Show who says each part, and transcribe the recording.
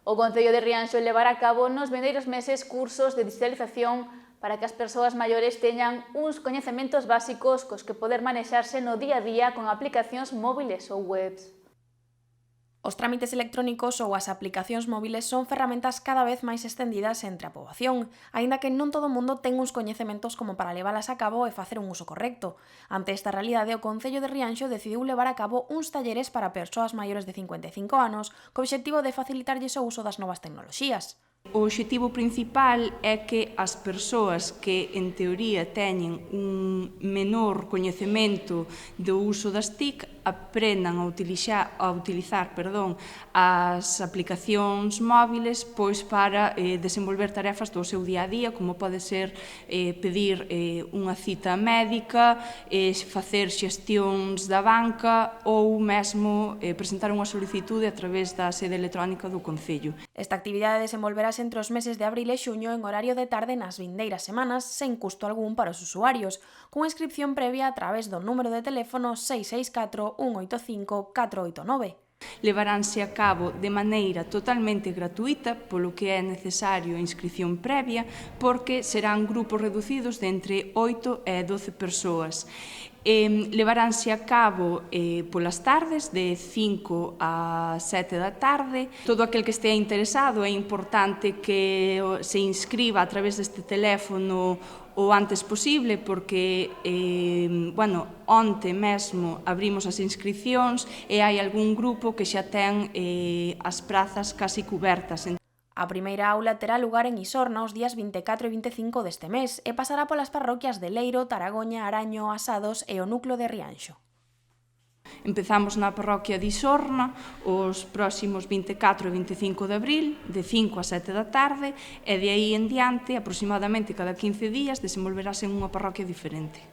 Speaker 1: O Concello de Rianxo levará a cabo nos vindeiros meses cursos de digitalización para que as persoas maiores teñan uns coñecementos básicos cos que poder manexarse no día a día con aplicacións móviles ou webs.
Speaker 2: Os trámites electrónicos ou as aplicacións móviles son ferramentas cada vez máis estendidas entre a poboación, aínda que non todo o mundo ten uns coñecementos como para levalas a cabo e facer un uso correcto. Ante esta realidade, o Concello de Rianxo decidiu levar a cabo uns talleres para persoas maiores de 55 anos co obxectivo de facilitarlles o uso das novas tecnoloxías.
Speaker 3: O obxectivo principal é que as persoas que, en teoría, teñen un menor coñecemento do uso das TIC aprendan a utilizar as aplicacións móviles para desenvolver tarefas do seu día a día, como pode ser pedir unha cita médica, facer xestións da banca ou mesmo presentar unha solicitude a través da sede electrónica do Concello.
Speaker 2: Esta actividade desenvolverase entre os meses de abril e xuño en horario de tarde nas vindeiras semanas, sen custo algún para os usuarios, cunha inscripción previa a través do número de teléfono 664 185 489.
Speaker 3: Levaránse a cabo de maneira totalmente gratuita, polo que é necesario a inscripción previa, porque serán grupos reducidos de entre 8 e 12 persoas. Levaránse a cabo polas tardes, de 5 a 7 da tarde. Todo aquel que estea interesado é importante que se inscriba a través deste teléfono o antes posible, porque onte mesmo abrimos as inscripcións e hai algún grupo que xa ten as prazas casi cubertas.
Speaker 2: A primeira aula terá lugar en Isorna os días 24 e 25 deste mes e pasará polas parroquias de Leiro, Taragoña, Araño, Asados e o núcleo de Rianxo.
Speaker 3: Empezamos na parroquia de Isorna os próximos 24 e 25 de abril, de 5 a 7 da tarde, e de aí en diante, aproximadamente cada 15 días, desenvolverase en unha parroquia diferente.